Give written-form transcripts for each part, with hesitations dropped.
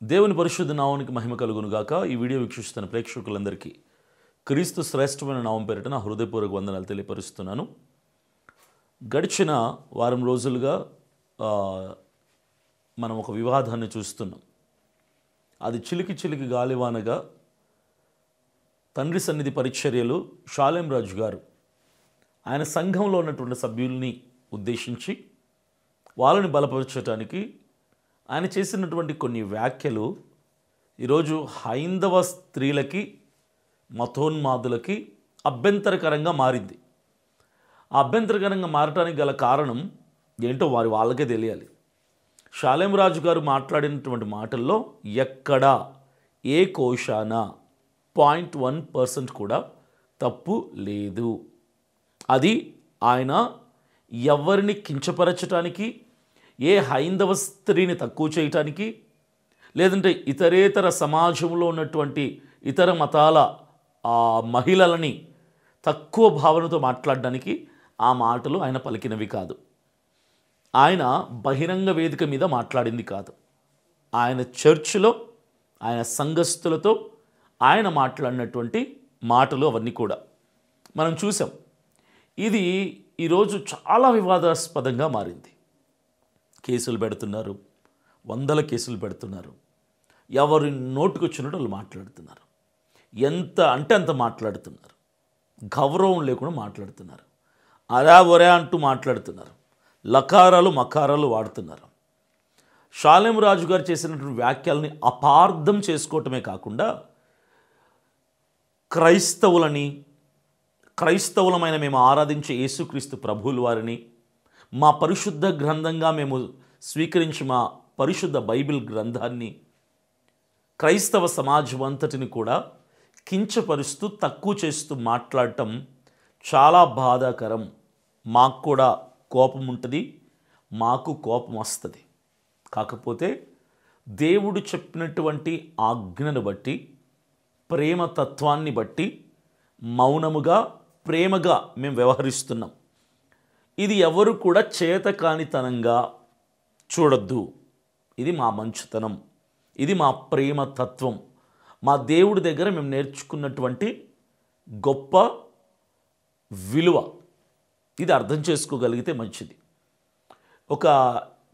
దేవుని పరిశుద్ధ నామానికి మహిమ కలుగును గాక. ఈ వీడియో వీక్షిస్తున్న ప్రేక్షకులందరికీ క్రీస్తు శ్రేష్టమైన నామం పేరిట నా హృదయపూర్వక వందనాలు తెలియపరుస్తున్నాను. గడిచిన వారం రోజులుగా మనం ఒక వివాదాన్ని చూస్తున్నాం. అది చిలికి చిలికి గాలివానగా తండ్రి సన్నిధి పరిచర్యలు షాలేం రాజు గారు ఆయన సంఘంలో ఉన్నటువంటి సభ్యుల్ని ఉద్దేశించి వాళ్ళని బలపరచడానికి ఆయన చేసినటువంటి కొన్ని వ్యాఖ్యలు ఈరోజు హైందవ స్త్రీలకి మతోన్మాదులకి అభ్యంతరకరంగా మారింది. ఆ అభ్యంతరకరంగా మారటానికి గల కారణం ఏంటో వాళ్ళకే తెలియాలి. షాలేం రాజు గారు మాట్లాడినటువంటి మాటల్లో ఎక్కడా ఏ కోశాన 0.1% కూడా తప్పు లేదు. అది ఆయన ఎవరిని కించపరచటానికి, ఏ హైందవ స్త్రీని తక్కువ చేయటానికి, లేదంటే ఇతరేతర సమాజంలో ఉన్నటువంటి ఇతర మతాల మహిళలని తక్కువ భావనతో మాట్లాడడానికి ఆ మాటలు ఆయన పలికినవి కాదు. ఆయన బహిరంగ వేదిక మీద మాట్లాడింది కాదు. ఆయన చర్చిలో ఆయన సంఘస్థులతో ఆయన మాట్లాడినటువంటి మాటలు అవన్నీ కూడా మనం చూసాం. ఇది ఈరోజు చాలా వివాదాస్పదంగా మారింది. కేసులు పెడుతున్నారు, వందల కేసులు పెడుతున్నారు, ఎవరి నోటుకు వచ్చినట్టు వాళ్ళు మాట్లాడుతున్నారు. ఎంత అంటే అంత మాట్లాడుతున్నారు, గౌరవం లేకుండా మాట్లాడుతున్నారు, అరా ఒరే అంటూ మాట్లాడుతున్నారు, లకారాలు మకారాలు వాడుతున్నారు. షాలేం రాజు గారు చేసినటువంటి వ్యాఖ్యల్ని అపార్థం చేసుకోవటమే కాకుండా క్రైస్తవులమైన మేము ఆరాధించే యేసుక్రీస్తు ప్రభువుల వారిని, మా పరిశుద్ధ గ్రంథంగా మేము స్వీకరించి మా పరిశుద్ధ బైబిల్ గ్రంథాన్ని క్రైస్తవ సమాజం అంతటిని కూడా కించపరుస్తూ తక్కువ చేస్తూ మాట్లాడటం చాలా బాధాకరం. మాకు కూడా కోపం ఉంటుంది, మాకు కోపం వస్తుంది. కాకపోతే దేవుడు చెప్పినటువంటి ఆజ్ఞను బట్టి, ప్రేమ తత్వాన్ని బట్టి మౌనముగా ప్రేమగా మేము వ్యవహరిస్తున్నాం. ఇది ఎవరు కూడా చేతకానితనంగా చూడొద్దు. ఇది మా మంచితనం, ఇది మా ప్రేమ తత్వం, మా దేవుడి దగ్గర మేము నేర్చుకున్నటువంటి గొప్ప విలువ. ఇది అర్థం చేసుకోగలిగితే మంచిది. ఒక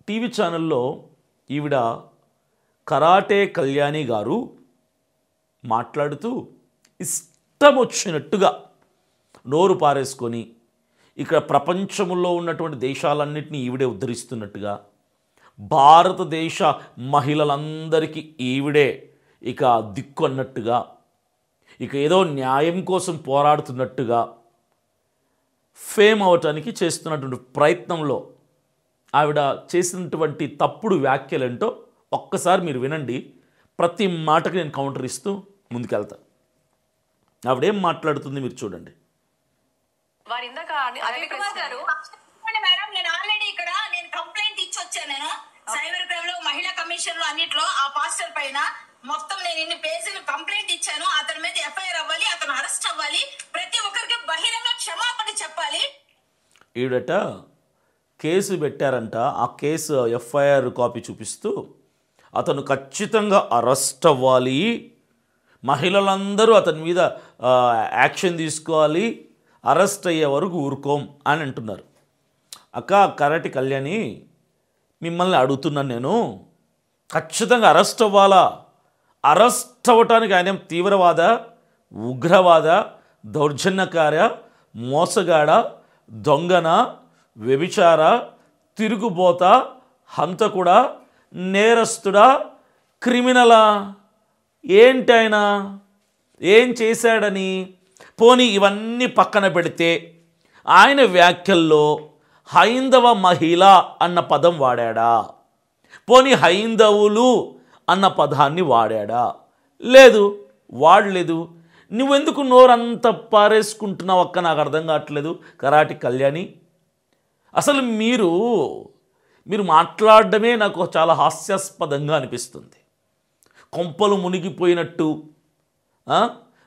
టీవీ ఛానల్లో ఈవిడ కరాటే కళ్యాణి గారు మాట్లాడుతూ ఇష్టం వచ్చినట్టుగా నోరు పారేసుకొని ఇక్కడ ప్రపంచంలో ఉన్నటువంటి దేశాలన్నింటినీ ఈవిడే ఉద్ధరిస్తున్నట్టుగా, భారతదేశ మహిళలందరికీ ఈవిడే ఇక దిక్కు అన్నట్టుగా, ఇక ఏదో న్యాయం కోసం పోరాడుతున్నట్టుగా ఫేమ్ అవటానికి చేస్తున్నటువంటి ప్రయత్నంలో ఆవిడ చేసినటువంటి తప్పుడు వ్యాఖ్యలేంటో ఒక్కసారి మీరు వినండి. ప్రతి మాటకి నేను కౌంటర్ ఇస్తూ ముందుకెళ్తా. ఆవిడేం మాట్లాడుతుంది మీరు చూడండి. మేడం నేను ఆల్రెడీ ఇక్కడ కంప్లైంట్ ఇచ్చి వచ్చాను. నేను సైబర్ క్రైమ్ లో మహిళా కమిషన్ లో అన్నిట్లో ఆ పాస్టర్ పైన మొత్తం నేను ఇన్ని పేజీలు కంప్లైంట్ ఇచ్చాను. అతని మీద ఎఫ్ఐఆర్ అవ్వాలి, అతను అరెస్ట్ అవ్వాలి, ప్రతి ఒక్కరికి బహిరంగ క్షమాపణ చెప్పాలి. ఈడట కేసు పెట్టారంట. ఆ కేసు ఎఫ్ఐఆర్ కాపీ చూపిస్తూ అతను ఖచ్చితంగా అరెస్ట్ అవ్వాలి, మహిళలందరూ అతని మీద యాక్షన్ తీసుకోవాలి, అరెస్ట్ అయ్యే వరకు ఊరుకోం అని అంటున్నారు. అక్క కరాటే కళ్యాణి, మిమ్మల్ని అడుగుతున్నాను నేను, ఖచ్చితంగా అరెస్ట్ అవ్వాలా? అరెస్ట్ అవ్వటానికి ఆయన తీవ్రవాద, ఉగ్రవాద, దౌర్జన్యకార్య, మోసగాడ, దొంగన, వ్యభిచార, తిరుగుబోత, హంతకుడా, నేరస్తుడా, క్రిమినలా? ఏంటి ఆయన ఏం చేశాడని? పోనీ ఇవన్నీ పక్కన పెడితే ఆయన వ్యాఖ్యల్లో హైందవ మహిళ అన్న పదం వాడాడా? పోనీ హైందవులు అన్న పదాన్ని వాడాడా? లేదు, వాడలేదు. నువ్వెందుకు నోరంతా పారేసుకుంటున్నావు అక్క? నాకు అర్థం కావట్లేదు. కరాటే కళ్యాణి, అసలు మీరు మాట్లాడడమే నాకు చాలా హాస్యాస్పదంగా అనిపిస్తుంది. కొంపలు మునిగిపోయినట్టు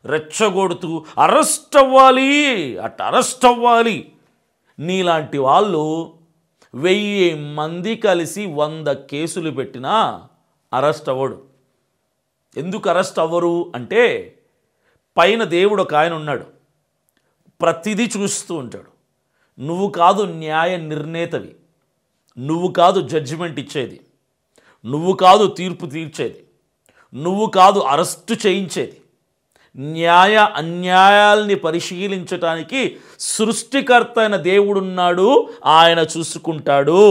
రెచ్చగొడుతూ అరెస్ట్ అవ్వాలి, అరెస్ట్ అవ్వాలి. నీలాంటి వాళ్ళు 1000 మంది కలిసి 100 కేసులు పెట్టినా అరెస్ట్ అవ్వడు. ఎందుకు అరెస్ట్ అవ్వరు అంటే, పైన దేవుడు ఒక ఆయన ఉన్నాడు, ప్రతిదీ చూస్తూ ఉంటాడు. నువ్వు కాదు న్యాయ నిర్ణేతవి, నువ్వు కాదు జడ్జిమెంట్ ఇచ్చేది, నువ్వు కాదు తీర్పు తీర్చేది, నువ్వు కాదు అరెస్టు చేయించేది. న్యాయ అన్యాయాల్ని పరిశీలించటానికి సృష్టికర్త అయిన దేవుడున్నాడు, ఆయన చూసుకుంటాడు.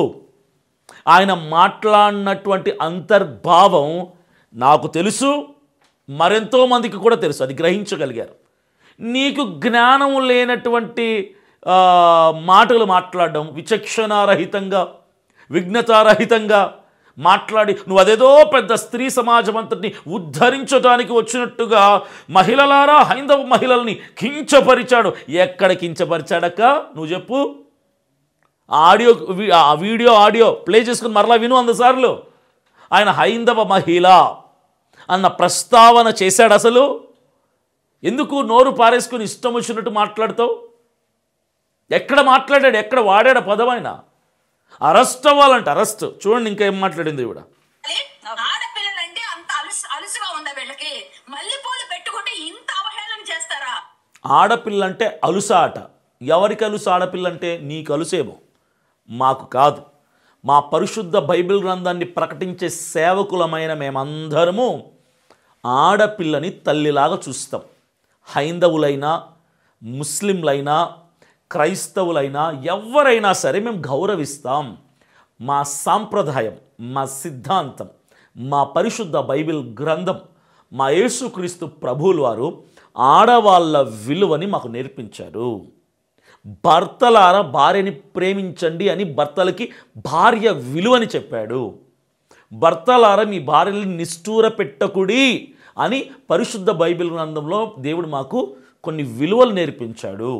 ఆయన మాట్లాడినటువంటి అంతర్భావం నాకు తెలుసు, మరెంతో మందికి కూడా తెలుసు, అది గ్రహించగలిగారు. నీకు జ్ఞానం లేనటువంటి మాటలు మాట్లాడడం, విచక్షణారహితంగా విఘ్నతారహితంగా మాట్లాడి నువ్వు అదేదో పెద్ద స్త్రీ సమాజం అంతటిని ఉద్ధరించడానికి వచ్చినట్టుగా మహిళలారా హైందవ మహిళల్ని కించపరిచాడు. ఎక్కడ కించపరిచాడక్క నువ్వు చెప్పు? వీడియో ఆడియో ప్లే చేసుకుని మరలా విను 100 సార్లు. ఆయన హైందవ మహిళ అన్న ప్రస్తావన చేశాడు. అసలు ఎందుకు నోరు పారేసుకుని ఇష్టం వచ్చినట్టు మాట్లాడతావు? ఎక్కడ మాట్లాడాడు, ఎక్కడ వాడాడు పదం? ఆయన అరెస్ట్ అవ్వాలంట, అరెస్ట్. చూడండి ఇంకా ఏం మాట్లాడింది ఇవిడ. ఆడపిల్లలంటే అంత అలుసుగా ఉందా వీళ్ళకి? మల్లెపూలు పెట్టుకుంటే ఇంత అవహేళన చేస్తారా? ఆడపిల్లంటే అలుసా అట. ఎవరికి అలుసు? ఆడపిల్లంటే నీకు అలుసేమో, మాకు కాదు. మా పరిశుద్ధ బైబిల్ గ్రంథాన్ని ప్రకటించే సేవకులమైన మేమందరము ఆడపిల్లని తల్లిలాగా చూస్తాం. హైందవులైనా, ముస్లింలైనా, క్రైస్తవులైనా, ఎవరైనా సరే మేము గౌరవిస్తాం. మా సాంప్రదాయం, మా సిద్ధాంతం, మా పరిశుద్ధ బైబిల్ గ్రంథం, మా యేసుక్రీస్తు ప్రభువుల వారు ఆడవాళ్ళ విలువని మాకు నేర్పించారు. భర్తలారా భార్యని ప్రేమించండి అని భర్తలకి భార్య విలువని చెప్పాడు. భర్తలారా మీ భార్యని నిష్ఠూర పెట్టకుడి అని పరిశుద్ధ బైబిల్ గ్రంథంలో దేవుడు మాకు కొన్ని విలువలు నేర్పించాడు.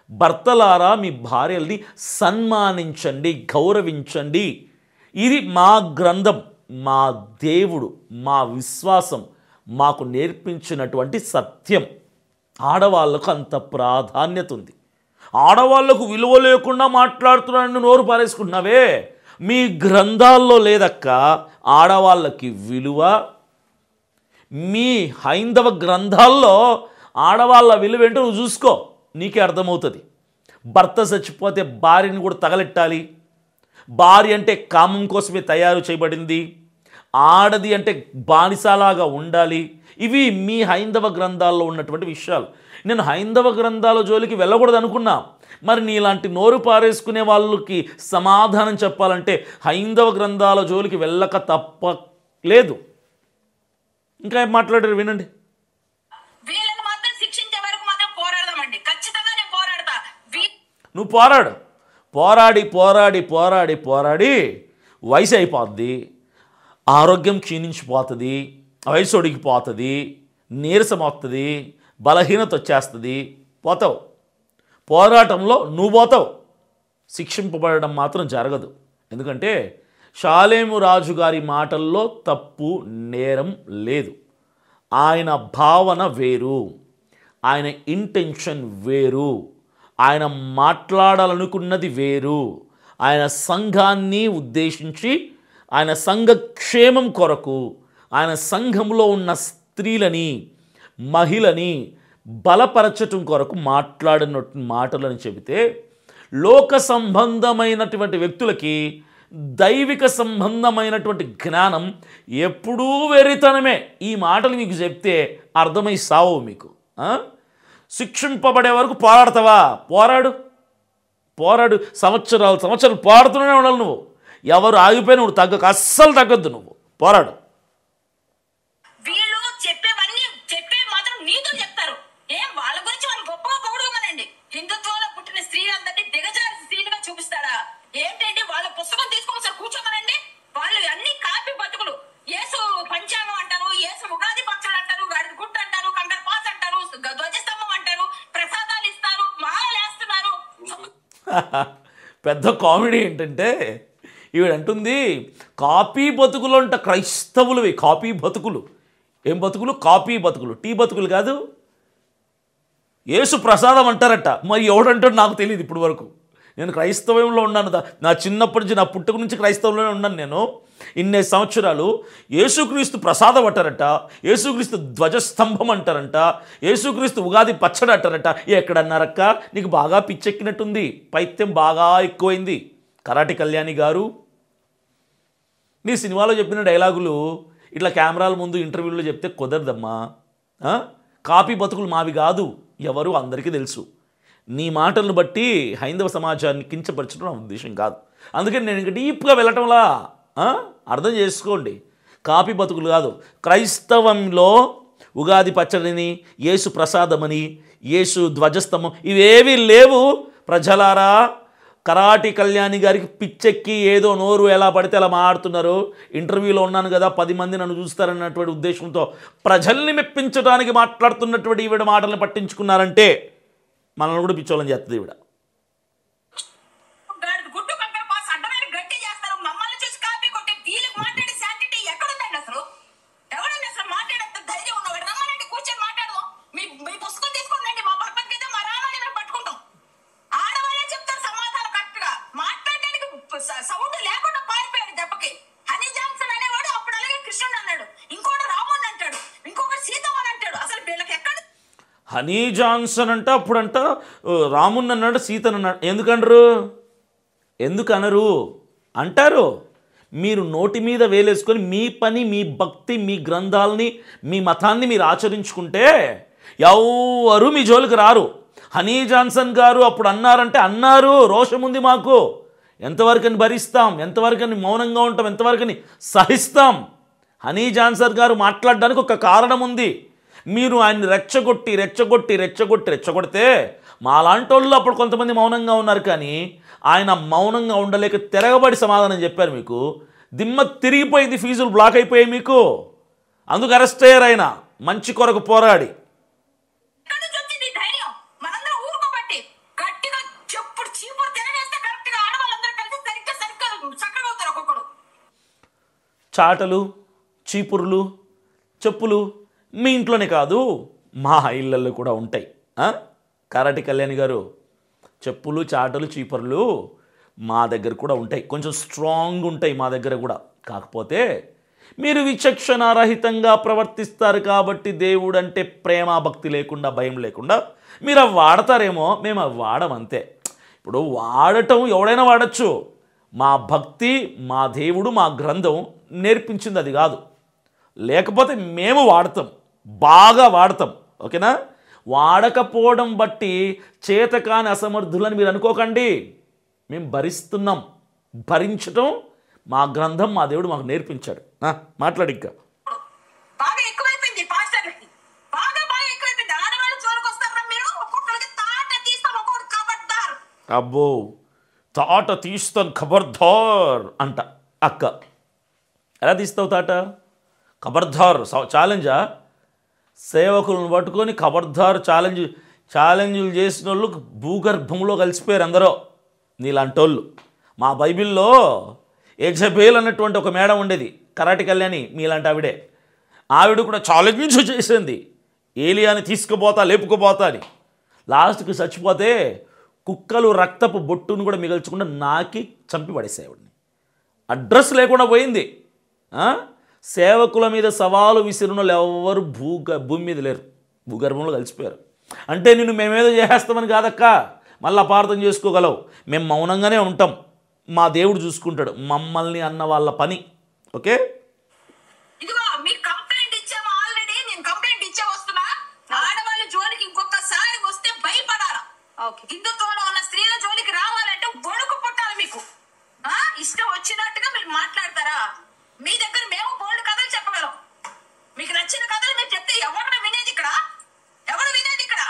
భర్తలారా మీ భార్యల్ని సన్మానించండి, గౌరవించండి. ఇది మా గ్రంథం, మా దేవుడు, మా విశ్వాసం మాకు నేర్పించినటువంటి సత్యం. ఆడవాళ్లకు అంత ప్రాధాన్యత ఉంది. ఆడవాళ్లకు విలువ లేకుండా మాట్లాడుతున్నాను నోరు పారేసుకుంటున్నావే. మీ గ్రంథాల్లో లేదక్క ఆడవాళ్ళకి విలువ. మీ హైందవ గ్రంథాల్లో ఆడవాళ్ళ విలువ ఏంటో నువ్వు చూసుకో, నీకే అర్థమవుతుంది. భర్త చచ్చిపోతే భార్యని కూడా తగలెట్టాలి. భార్య అంటే కామం కోసమే తయారు చేయబడింది. ఆడది అంటే బానిసలాగా ఉండాలి. ఇవి మీ హైందవ గ్రంథాల్లో ఉన్నటువంటి విషయాలు. నేను హైందవ గ్రంథాల జోలికి వెళ్ళకూడదు అనుకున్నా. మరి నీలాంటి నోరు పారేసుకునే వాళ్ళకి సమాధానం చెప్పాలంటే హైందవ గ్రంథాల జోలికి వెళ్ళక తప్పలేదు. ఇంకా ఏం మాట్లాడారు వినండి. వీళ్ళని మాత్రం శిక్షించే వరకు మాత్రం పోరాడదామండి. ఖచ్చితంగా నేను పోరాడతా. నువ్వు పోరాడు. పోరాడి పోరాడి పోరాడి పోరాడి వయసు అయిపోద్ది, ఆరోగ్యం క్షీణించిపోతుంది, వయసు ఒడిగిపోతుంది, నీరసం వస్తుంది, బలహీనత వచ్చేస్తుంది, పోతావు. పోరాటంలో నువ్వు పోతావు, శిక్షింపబడడం మాత్రం జరగదు. ఎందుకంటే షాలేము రాజు గారి మాటల్లో తప్పు నేరం లేదు. ఆయన భావన వేరు, ఆయన ఇంటెన్షన్ వేరు, ఆయన మాట్లాడాలనుకున్నది వేరు. ఆయన సంఘాన్ని ఉద్దేశించి ఆయన సంఘక్షేమం కొరకు, ఆయన సంఘంలో ఉన్న స్త్రీలని మహిళని బలపరచటం కొరకు మాట్లాడిన మాటలని చెబితే, లోక సంబంధమైనటువంటి వ్యక్తులకి దైవిక సంబంధమైనటువంటి జ్ఞానం ఎప్పుడూ వెర్రితనమే. ఈ మాటలు మీకు చెప్తే అర్థమై సావు మీకు. శిక్షింపబడే వరకు పోరాడతావా? పోరాడు, పోరాడు. సంవత్సరాలు పోరాడుతూనే ఉండాలి నువ్వు. ఎవరు ఆగిపోయినా నువ్వు తగ్గక, అస్సలు తగ్గద్దు. నువ్వు పోరాడు. వీళ్ళు చెప్పేవన్నీ చెప్పే మాత్రం నీతులు చెప్తారు. ఏం వాళ్ళ గురించి వాళ్ళు గొప్పగా పొగడమనండి. హిందుత్వంలో పుట్టిన స్త్రీలందరినీ దిగజారి స్త్రీలుగా చూపిస్తాడా ఏంటంటే? వాళ్ళ పుస్తకం తీసుకొని సార్ కూర్చోమనండి. వాళ్ళు అన్ని కాపీ బతుకులు. యేసు పంచాంగం అంటారు, యేసు ఉగాది పచ్చడి అంటారు, గాడి గుట్ట అంటారు, కంకర పాస్ అంటారు, ధ్వజస్తంభం అంటారు, ప్రసాదాలు ఇస్తారు, మాలలు వేస్తున్నారు. పెద్ద కామెడీ ఏంటంటే ఈవిడంటుంది కాపీ బతుకులు అంట. క్రైస్తవులవి కాపీ బతుకులు. ఏం బతుకులు? కాపీ బతుకులు, టీ బతుకులు కాదు. యేసు ప్రసాదం అంటారట. మరి ఎవడంటాడు నాకు తెలియదు ఇప్పుడు వరకు. నేను క్రైస్తవంలో ఉన్నాను. నా చిన్నప్పటి నుంచి, నా పుట్టుక నుంచి క్రైస్తవంలోనే ఉన్నాను నేను ఇన్ని సంవత్సరాలు. యేసుక్రీస్తు ప్రసాదం అంటారట, యేసుక్రీస్తు ధ్వజస్తంభం అంటారంట, యేసుక్రీస్తు ఉగాది పచ్చడి అంటారట. ఎక్కడన్నారక్క? నీకు బాగా పిచ్చెక్కినట్టుంది, పైత్యం బాగా ఎక్కువైంది. కరాటి కళ్యాణి గారు, నీ సినిమాలో చెప్పిన డైలాగులు ఇట్లా కెమెరాల ముందు ఇంటర్వ్యూలో చెప్తే కుదరదమ్మా. కాపీ బతుకులు మావి కాదు, ఎవరు అందరికీ తెలుసు. నీ మాటలను బట్టి హైందవ సమాజాన్ని కించపరచడం నా ఉద్దేశం కాదు. అందుకని నేను ఇంకా డీప్గా వెళ్ళటంలా అర్థం చేసుకోండి. కాపీ బతుకులు కాదు. క్రైస్తవంలో ఉగాది పచ్చడిని, యేసు ప్రసాదమని, యేసు ధ్వజస్తంభం ఇవేవీ లేవు ప్రజలారా. కరాటి కళ్యాణి గారికి పిచ్చెక్కి ఏదో నోరు ఎలా పడితే అలా మాడుతున్నారు. ఇంటర్వ్యూలో ఉన్నాను కదా, 10 మంది నన్ను చూస్తారన్నటువంటి ఉద్దేశంతో ప్రజల్ని మెప్పించడానికి మాట్లాడుతున్నటువంటి ఈవిడ మాటలను పట్టించుకున్నారంటే మనల్ని కూడా పిచ్చోళ్ళని చేస్తుంది ఈవిడ. హనీ జాన్సన్ అంట, అప్పుడంట రాముని అన్నాడు, సీతను అన్నాడు. ఎందుకనరు అంటారు. మీరు నోటి మీద వేలేసుకొని మీ పని, మీ భక్తి, మీ గ్రంథాలని, మీ మతాన్ని మీరు ఆచరించుకుంటే ఎవరు మీ జోలికి రారు. హనీ జాన్సన్ గారు అప్పుడు అన్నారంటే అన్నారు, రోషం ఉంది మాకు. ఎంతవరకని భరిస్తాం, ఎంతవరకని మౌనంగా ఉంటాం, ఎంతవరకని సహిస్తాం. హనీ జాన్సన్ గారు మాట్లాడడానికి ఒక కారణం ఉంది. మీరు ఆయన్ని రెచ్చగొడితే మాలాంటి వాళ్ళు అప్పుడు కొంతమంది మౌనంగా ఉన్నారు, కానీ ఆయన మౌనంగా ఉండలేక తిరగబడి సమాధానం చెప్పారు. మీకు దిమ్మ తిరిగిపోయింది, ఫీజులు బ్లాక్ అయిపోయాయి మీకు. అందుకు అరెస్ట్ అయ్యారు ఆయన, మంచి కొరకు పోరాడి. చాటలు, చీపుర్లు, చెప్పులు మీ ఇంట్లోనే కాదు మా ఇళ్ళల్లో కూడా ఉంటాయి. కరాటి కళ్యాణి గారు, చెప్పులు, చాటలు, చీపుర్లు మా దగ్గర కూడా ఉంటాయి, కొంచెం స్ట్రాంగ్ ఉంటాయి మా దగ్గర కూడా. కాకపోతే మీరు విచక్షణారహితంగా ప్రవర్తిస్తారు కాబట్టి దేవుడు అంటే ప్రేమ భక్తి లేకుండా, భయం లేకుండా మీరు అవి వాడతారేమో, మేము అవి వాడమంతే. ఇప్పుడు వాడటం ఎవడైనా వాడచ్చు. మా భక్తి, మా దేవుడు, మా గ్రంథం నేర్పించింది అది కాదు. లేకపోతే మేము వాడతాం, బాగా వాడతాం. ఓకేనా? వాడకపోవడం బట్టి చేతకాని అసమర్థులని మీరు అనుకోకండి. మేము భరిస్తున్నాం. భరించటం మా గ్రంథం, మా దేవుడు మాకు నేర్పించాడు. మాట్లాడి ఇంకా అబ్బో, తాట తీస్తాను ఖబర్దార్ అంట అక్క. ఎలా తీస్తావు తాట? ఖబర్దార్ ఛాలెంజా? సేవకులను పట్టుకొని ఖబర్దార్ ఛాలెంజ్లు చేసిన వాళ్ళు భూగర్భంలో కలిసిపోయారు అందరూ నీలాంటి వాళ్ళు. మా బైబిల్లో యెజబెల్ అన్నటువంటి ఒక మేడం ఉండేది, కరాటి కళ్యాణి మీలాంటి ఆవిడే. ఆవిడ కూడా ఛాలెంజ్ చేసింది, ఏలియాని తీసుకుపోతా, లేపుకుపోతా అని. లాస్ట్కి చచ్చిపోతే కుక్కలు రక్తపు బొట్టును కూడా మిగల్చకుండా నాకి చంపి పడేసాయి ఆవిడని. అడ్రస్ లేకుండా పోయింది. సేవకుల మీద సవాలు విసిరిన వాళ్ళు ఎవరు భూమి మీద లేరు, భూగర్భంలో కలిసిపోయారు. అంటే నిన్ను మేమేదో చేసేస్తామని కాదక్క, మళ్ళీ అపార్థం చేసుకోగలవు. మేము మౌనంగానే ఉంటాం, మా దేవుడు చూసుకుంటాడు మమ్మల్ని అన్న వాళ్ళ పని. ఓకే, హిందుత్వంలో ఉన్న స్త్రీల జోలికి రావాలంటే వణుకు పుట్టాలి మీకు. ఇష్టం వచ్చినట్టుగా మీరు మాట్లాడతారా? మీ దగ్గర మేము బోల్డ్ కథలు చెప్పగలం. మీకు నచ్చిన కథలు మీరు చెప్తే ఎవరు వినేది ఇక్కడ? ఎవరు వినేది ఇక్కడ?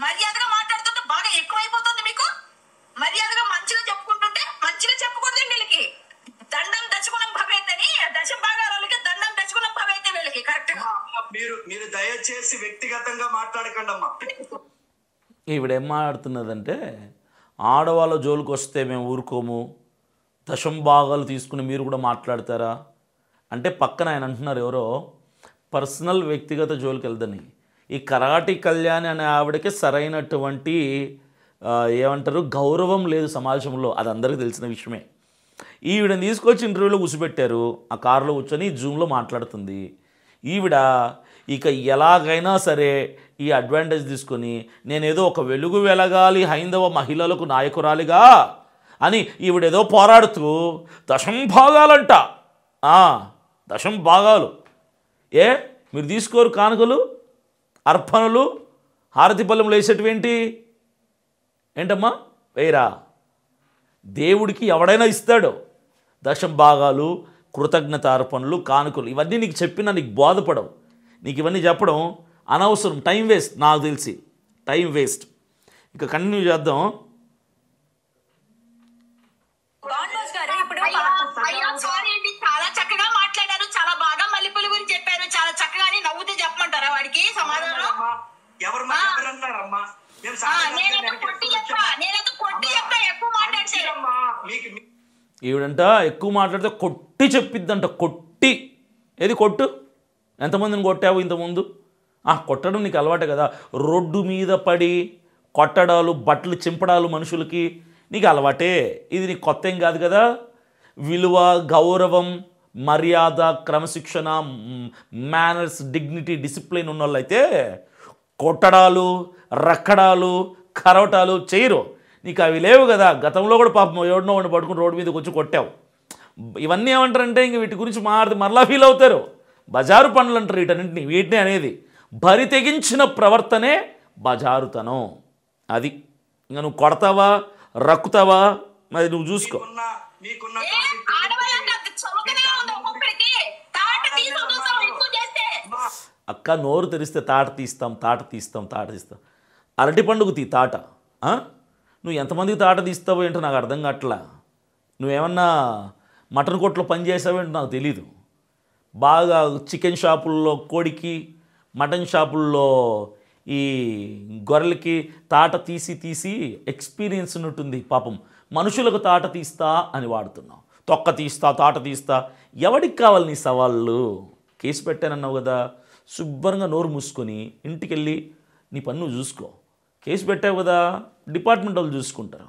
మర్యాదగా మాట్లాడుతుంటే బాగా ఎక్కువైపోతుంది మీకు. మర్యాదగా మంచిగా చెప్పుకుంటుంటే మంచిగా చెప్పకూడదు. వీళ్ళకి దండం దశగుణం భవేతని, దశ భాగాలకి దండం దశగుణం భవేతే వీళ్ళకి. కరెక్ట్ గా మీరు దయచేసి వ్యక్తిగతంగా మాట్లాడకండి అమ్మా. ఈవిడేం మాట్లాడుతున్నదంటే, ఆడవాళ్ళ జోలికి వస్తే మేము ఊరుకోము, దశం భాగాలు తీసుకుని మీరు కూడా మాట్లాడతారా అంటే, పక్కన ఆయన అంటున్నారు ఎవరో పర్సనల్ వ్యక్తిగత జోలికి వెళ్దని. ఈ కరాటి కళ్యాణి అనే ఆవిడకి సరైనటువంటి ఏమంటారు గౌరవం లేదు సమాజంలో, అది అందరికీ తెలిసిన విషయమే. ఈవిడని తీసుకొచ్చి ఇంటర్వ్యూలో కూర్చోబెట్టారు, ఆ కారులో కూర్చొని జూమ్లో మాట్లాడుతుంది. ఈవిడ ఇక ఎలాగైనా సరే ఈ అడ్వాంటేజ్ తీసుకొని నేనేదో ఒక వెలుగు వెలగాలి హైందవ మహిళలకు నాయకురాలిగా అని ఈవిడేదో పోరాడుతూ దశంభాగాలంట. దశంభాగాలు మీరు తీసుకోరు కానుకలు, అర్పణలు, హారతి పళ్ళెములు వేసేటివేంటి? ఏంటమ్మా వేయరా? దేవుడికి ఎవడైనా ఇస్తాడు దశంభాగాలు, కృతజ్ఞత అర్పణలు, కానుకలు. ఇవన్నీ నీకు చెప్పినా నీకు బోధపడవు. నీకు ఇవన్నీ చెప్పడం అనవసరం, టైం వేస్ట్. నాకు తెలిసి టైం వేస్ట్. ఇక కంటిన్యూ చేద్దాం. చాలా చక్కగా మాట్లాడారు, చాలా బాగా మల్లెపూల గురించి చెప్పారు, చాలా చక్కగా నవ్వుతే చెప్పమంటారా వాడికి సమాధానం? ఈవిడంట ఎక్కువ మాట్లాడితే కొట్టి చెప్పిద్దంట. కొట్టి ఏది కొట్టు? ఎంతమందిని కొట్టావు ఇంతకుముందు? కొట్టడం నీకు అలవాటే కదా. రోడ్డు మీద పడి కొట్టడాలు, బట్టలు చింపడాలు మనుషులకి నీకు అలవాటే. ఇది నీకు కొత్త ఏం కాదు కదా. విలువ, గౌరవం, మర్యాద, క్రమశిక్షణ, మేనర్స్, డిగ్నిటీ, డిసిప్లిన్ ఉన్న వాళ్ళైతే కొట్టడాలు, రక్కడాలు, కరవటాలు చేయరు. నీకు అవి లేవు కదా. గతంలో కూడా పాపం ఎవడినో వాడిని పట్టుకుని రోడ్డు మీదకి వచ్చి కొట్టావు. ఇవన్నీ ఏమంటారంటే ఇంక వీటి గురించి మరలా ఫీల్ అవుతారు. బజారు పనులు అంటారు వీటన్నింటినీ. వీటిని అనేది బరి తెగించిన ప్రవర్తనే బజారుతనం. అది ఇంకా నువ్వు కొడతావా, రక్కుతావా, మరి నువ్వు చూసుకో. అక్క నోరు తెరిస్తే తాట తీస్తాం, తాట తీస్తాం, తాట తీస్తాం. అరటి పండుగ తాట. నువ్వు ఎంతమందికి తాట తీస్తావో ఏంటో నాకు అర్థం కావట్లా. నువ్వేమన్నా మటన్ కొట్లో పని చేసావేంటో నాకు తెలీదు. బాగా చికెన్ షాపుల్లో కోడికి, మటన్ షాపుల్లో ఈ గొర్రెలకి తాట తీసి తీసి ఎక్స్పీరియన్స్ ఉన్నట్టుంది. పాపం మనుషులకు తాట తీస్తా అని వాడుతున్నావు. తొక్క తీస్తా, తాట తీస్తా. ఎవడికి కావాలి నీ సవాళ్ళు? కేసు పెట్టానన్నావు కదా, శుభ్రంగా నోరు మూసుకొని ఇంటికి వెళ్ళి నీ పని నువ్వు చూసుకో. కేసు పెట్టావు కదా, డిపార్ట్మెంట్ వాళ్ళు చూసుకుంటారు.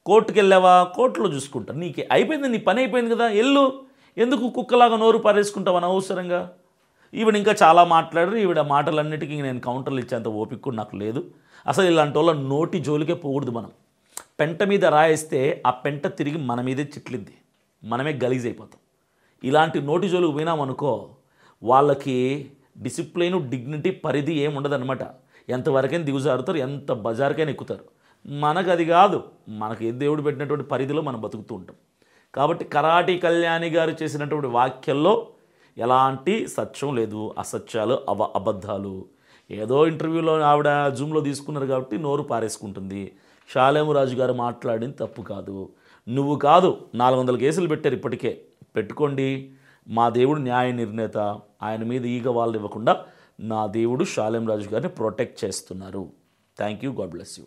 కోర్టుకు వెళ్ళావా, కోర్టులో చూసుకుంటారు. నీకు అయిపోయింది, నీ పని అయిపోయింది కదా, ఎల్లు. ఎందుకు కుక్కలాగా నోరు పారేసుకుంటావు అనవసరంగా? ఈవిడ ఇంకా చాలా మాట్లాడారు. ఈవిడ మాటలన్నిటికీ నేను కౌంటర్లు ఇచ్చేంత ఓపిక కూడా నాకు లేదు. అసలు ఇలాంటి వాళ్ళ నోటి జోలికే పోకూడదు. మనం పెంట మీద రాయేస్తే ఆ పెంట తిరిగి మన మీదే చిట్లిద్ది, మనమే గలీజ్ అయిపోతాం. ఇలాంటి నోటి జోలికి పోయినామనుకో, వాళ్ళకి డిసిప్లిన్, డిగ్నిటీ, పరిధి ఏమి ఉండదన్నమాట. ఎంతవరకైనా దిగుజారుతారు, ఎంత బజార్కైనా ఎక్కుతారు. మనకు అది కాదు. మనకి ఏ దేవుడు పెట్టినటువంటి పరిధిలో మనం బతుకుతూ ఉంటాం. కాబట్టి కరాటి కళ్యాణి గారు చేసినటువంటి వాక్యాల్లో ఎలాంటి సత్యం లేదు, అసత్యాలు, అబద్ధాలు. ఏదో ఇంటర్వ్యూలో ఆవిడ జూమ్లో తీసుకున్నారు కాబట్టి నోరు పారేసుకుంటుంది. షాలేమురాజు గారు మాట్లాడింది తప్పు కాదు. నువ్వు కాదు, 400 కేసులు పెట్టారు ఇప్పటికే. పెట్టుకోండి. మా దేవుడు న్యాయ నిర్ణేత. ఆయన మీద ఈగ వాళ్ళు ఇవ్వకుండా నా దేవుడు షాలేమురాజు గారిని ప్రొటెక్ట్ చేస్తున్నారు. Thank you. God bless you.